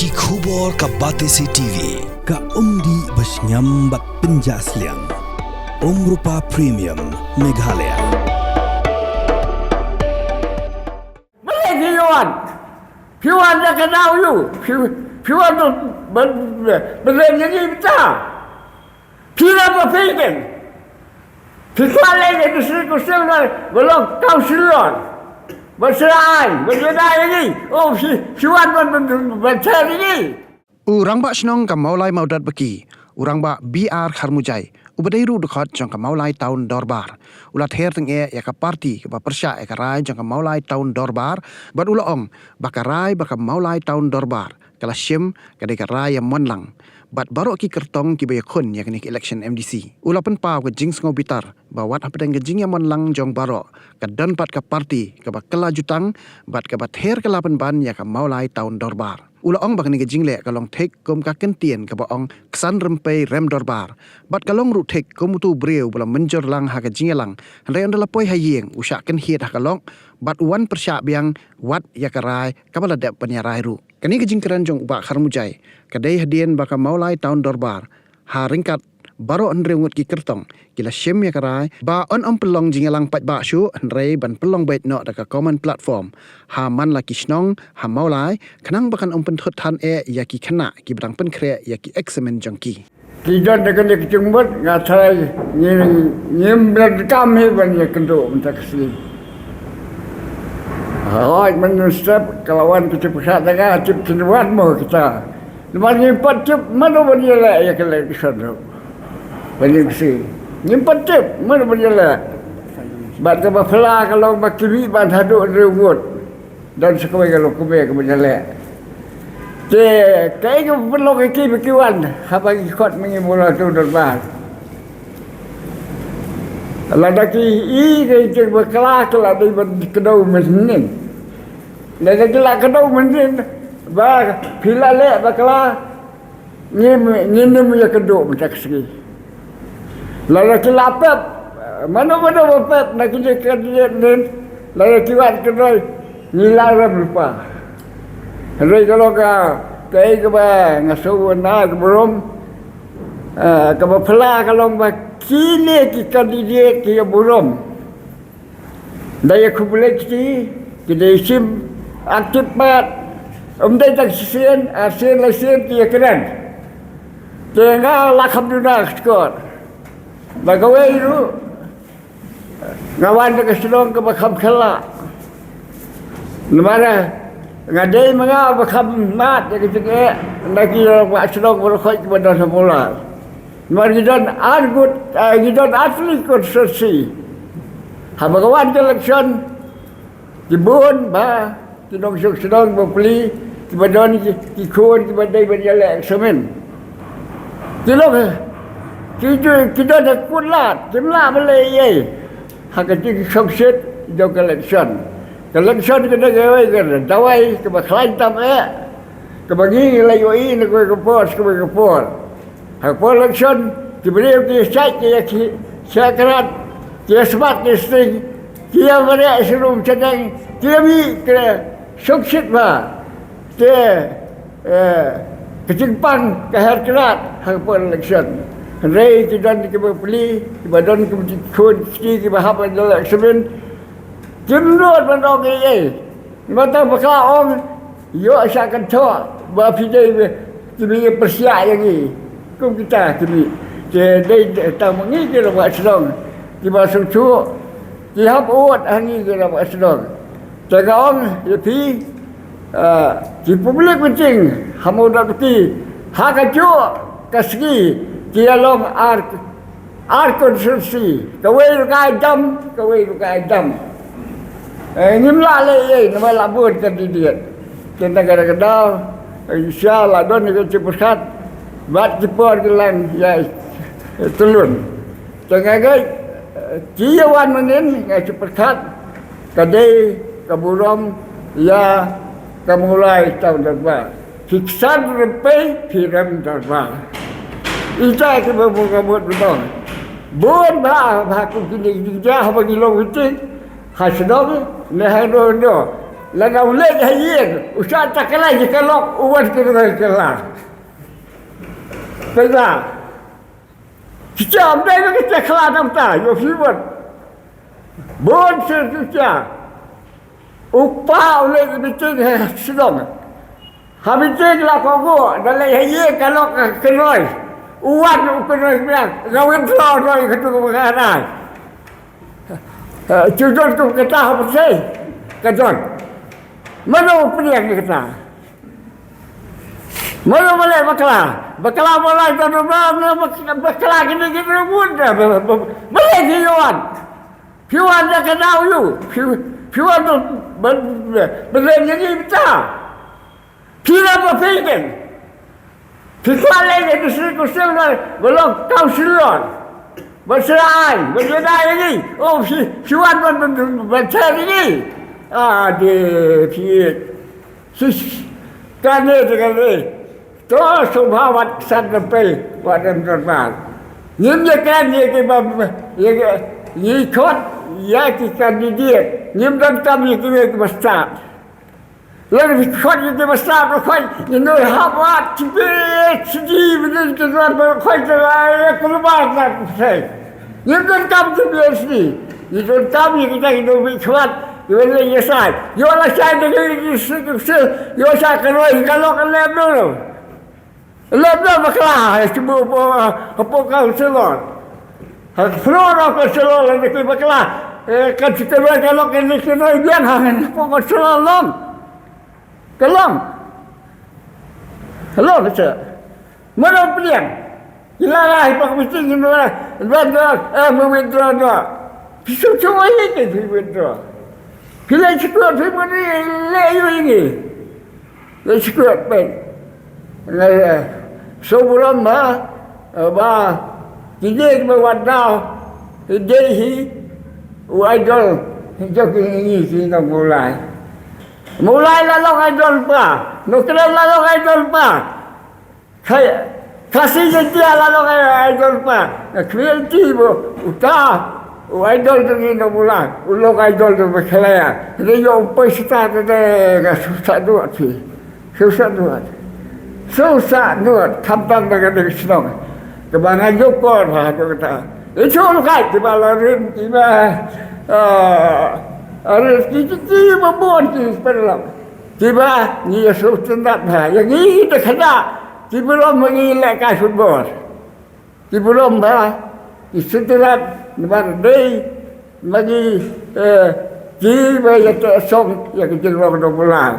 Ki khubor ka Batesi TV. Ka undi basnyambak penjaslian. Rupa Premium Meghalaya. Malay Piwan dah kenal you. Piwan tu berlengah kita. Kira berfikir. Piwan lagi di sini kusel belum kau silon. Berserai lagi. Oh, Piwan bercerai lagi. Urang bak senong ka maulai maudat beki. Urang bak BR Kharmujai. Ubadairu dekat jang ka maulai tahun dorbar. Ulat her teng ya ka parti ka persya ka rai jang ka maulai tahun dorbar. Bad ula ong baka rai baka maulai tahun dorbar. Kala syem ka de ka rai monlang. Bad baru ki kertong ki baya khun ya kini election MDC. Ula pen pau ka jing sngo bitar. Bawat apa deng jing ya monlang jong baro. Ka don pat ka parti ka bakala jutang bad ka bat her ka lapan ban ya ka maulai tahun dorbar. Ula ong bakani ke jingle kalong tek kom ka kentien ka ba ong ksan rempai rem dorbar bat kalong ru tek kom tu breu bula menjor lang ha ka jingelang handai ondala poi hayeng usha kan hiet ha kalong bat wan persya biang wat ya karai ka bala dep penyarai ru kani ke jingkran jong ba Kharmujai kadai hadien baka maulai tahun dorbar ha ringkat baro andre ngut ki kertong kila syem ya karai ba on pelong jingelang pat ba shu andre ban pelong bait no da ka common platform ha man la ki snong ha maulai khanang bakan pen thot than ya ki khana ki brang pen khre ya ki examen jangki Kidan dekat dia kecumbat ngatai nyem kam he ban ya kendo mentak sini. Hai menustap kelawan kita pusat daga cip cenduan mo kita. Lepas ni pat mana dia lah ya kelak kesana. Balik sini. Nyimpan tip mana berjalan. Bat ke bafla kalau bakiri ban haduk rewot dan sekali kalau kube ke berjalan. Je kai ke perlu ke kiwan apa ikut mengimula tu dorbar. Ladaki i ke berkelah kelah di kedau mesin. Ladaki lah kedau mesin. Ba pila le bakala nyem ya kedau macam segi. Lalaki lapap, mana lapap nak kerja kerja ni, lalaki wat kerja nilaram lupa. Hari kalau kai keba ngasuh na keberom, keba pela kalau kini kita kandidat kita berom. Daya kubuleki kita isim aktif mat, umday tak sisen lesen dia keren. Jangan lakam dunia skor. Bagawai itu ngawan ke selong ke bakam kela. Namara ngadai menga bakam mat ke tege lagi orang selong berkhoi ke badan semula. Namara gidan argut gidan asli konstitusi. Ha bagawan ke election dibun ba tinong selong beli ke badan ikon ke badai berjalan eksamen. Tilok kita dah kulat, jumlah Malay. Hakati sukses jauh election. Election kita gawai kan, dawai ke baklan tam ke bagi layoi nak ke pos ke pos. Hakpol election diberi ke site ke sekarat ke smart testing dia mana serum cadang dia bi ke sukses ba. Ke kecimpang ke harkerat hakpol election. Rai kita beli badan kita kod ski kita apa dalam semen jemrut bandong ini mata bakal om yo asalkan tua bapidai kita persiap lagi kum kita jadi tahu mengi kita buat sedang kita susu kita buat hangi kita buat sedang jaga om lebih di publik penting hamu dah beti hak aja kasih dia long konstruksi kawai lukai dam nimla le nama labur kandidat ke negara kedau insyaallah don ke cepusat bat cepor gelang ya telun jangan jiawan menin ngai cepusat kadai kaburom ya kamulai tahun depan fiksan rempai firam dorbar Ita ke berbuat betul. Buat aku kini dia bagi long itu. Hasilnya lehado Lada ulit hayin. Usah tak kelai je kalau uwan kena kelar. Baiklah. Kita ambil kita kelar nampak. Yo fiwan. Bon sesuatu. Upah ulit bincang sedang. Habitin lah kau. Dalam hayin kalau kenoi. Uwan kenoi bilang. Kawin telur lagi ketuk makanan. Cudon tu kata apa sih? Kajon. Mana pilihan kita? Mana boleh bakla boleh tu bakla gini muda. Boleh piuan. Piuan dah kenal you. Piuan tu berjadi kita. Kira apa fikir? Fikir lagi tu sih belum kau silon. Berserah, berjodoh lagi. Oh, piuan bercerita lagi. Adik, piet. Kane. To subhawat sampai wadam normal. Nim je kan ye kot ya ki kandidat. Nim dan kami ke besar. Lalu kot ke besar ko ni no hawat cipet sidi betul ke ko saya keluar nak saya. Nim dan kami cipet sidi. Ni dan kami kita hidup kuat. Yo le sai. Yo la sai de yo sai kalau lem dulu. Lem dah bakla, cuma apa kau selon. Flora kau selon lagi tu bakla. Kan kita kalau kena biar hang apa kau selon. Kelong. Hello baca. Mana pilihan? Ilalah ipak mesti gimana? Withdraw dah. Pisau cuma ini withdraw. Bila cukup firman ni leyu ini. Leyu cukup pen. Sebelum tidak berwadau, dia idol joki ini kita mulai lalu idol pa, nuklir lalu idol pa. Kasih jadi lalu idol pa. Kreatif, utah. Idol tu ni nak mulai, ulok idol tu berkelaya. Dia yang pesta tu dah susah duat sih, susah duat. Kampang dengan senang. Kebangan jokor lah tu kata. Itu lukai tiba larin tiba. Harus tiba bon tiba. Tiba ni susah tendap lah. Yang ini tu kena tiba lom mengilak kasut bos. Tiba lom bah. Setelah Mardai bagi jiwa yang tersong yang kejelong do bulan.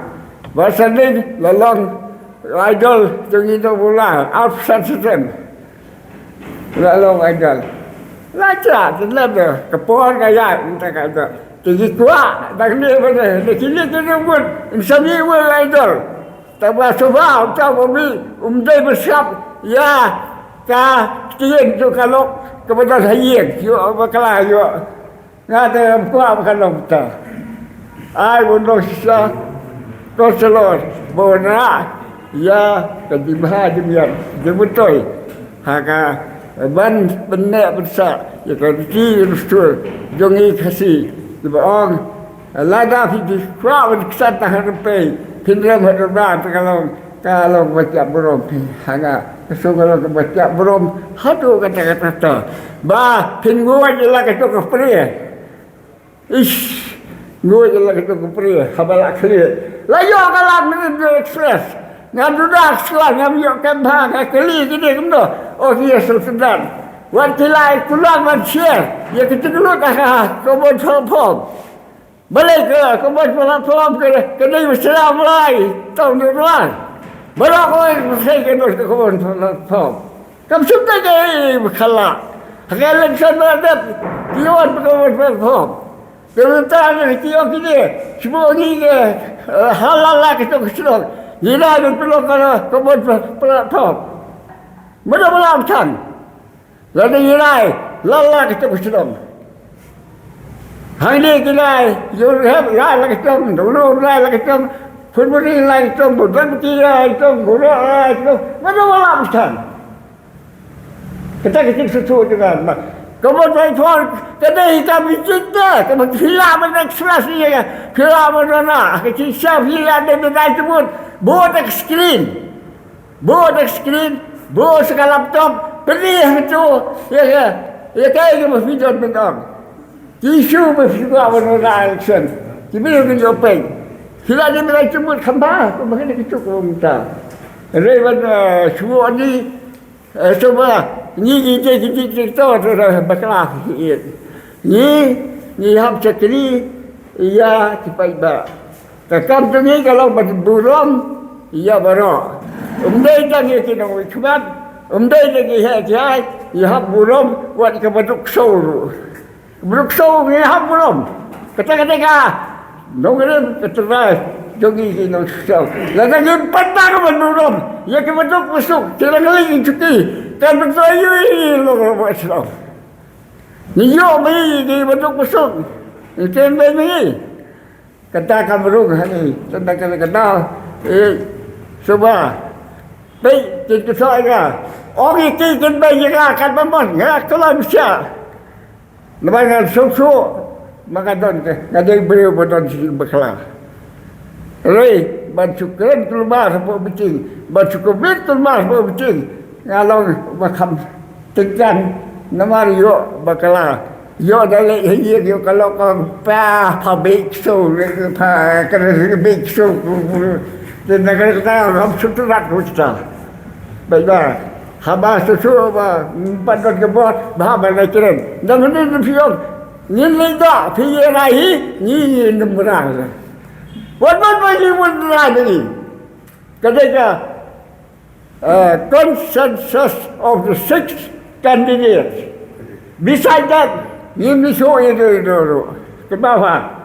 Bahasa ni lalong idol tinggi do bulan. Absen sistem. Lalong idol. Lajar terlalu kepon kaya minta kata. Tinggi kuat dah ni mana? Ni kini buat insani idol. Tambah sebab tahu umdai bersiap ya kien tu kalau kepada saya, yo bakal yo. Ngada apa kalau kita. Ai bunuh sisa koselor bona ya kedibah demian. Betul. Haka ban benek besar ya kaki rustul jongi kasih dibaong lada fi kuat kesatan harpai pindram hadrat kalau baca berom hanga kalau baca berom hadu kata-kata tu bah pinggua je lah kata kepri ish gua je lah kata kepri habalak kali layo kalah menuju ekspres ngadudak sekolah ngambil kembang kali gini kemdo oh dia sedang wakilai pulang manusia ya kita dulu kah kebun pom balik ke kebun pom kena berserah mulai tahun depan baru aku saya kena ke kebun pom kamu sudah jadi berkala kalau sana ada tiwan kebun pom kemudian tiwan ini semua ni halal lah kita keselok gila ada peluk kalau kebun pom mana macam lalu gilai lala kita keselok hari ni gilai jurhab gilai kita dulu gilai kita Pemberi lain itu, bukan kira itu, guru itu, mana macam? Kita sesuatu juga. Kemudian kedai kami cinta, kemudian hilang menekstrasi ya, hilang menona, kecil hilang dan menajmun, buat screen, buat segala laptop, beri itu, ya kayak gitu video bentuk, tisu berfigura menona action, jadi video peng, hilang dan menajmun kembali, kemudian itu kita, rewan semua ni, semua. Ni kita berkelas ni hab cekri ia tiba-tiba takam tu ni kalau berburam ia baru umdai lagi kita cuma umdai lagi hai ia hab buram buat ke beduk sor ni hab buram kata-kata nongre keterai jogi kita sor lagi patah ke buram ia ke beduk masuk kira lagi cuti kan bersayu ini loh Islam. Niyo mai di bentuk besar. Itu mai. Katakan berung ni, tentang kata sebab baik kita saya. Orang itu kan baik kan memang ya kalau bisa. Lepas susu maka don ada beliau bodon berkelas. Rei bancukan keluar apa betul. Bancukan keluar apa betul. Kalau macam tekan nama yo bakala yo dalek yo kalau kau pabrik so kena big so dan negara kita ram suturat kita baiklah habis susu apa pandang kebot bahagia naikkan dan ini pion ni leda pion lagi ni nomorang buat bagi lagi ketika consensus of the 6 candidates. Besides that, ini so itu ke bawah.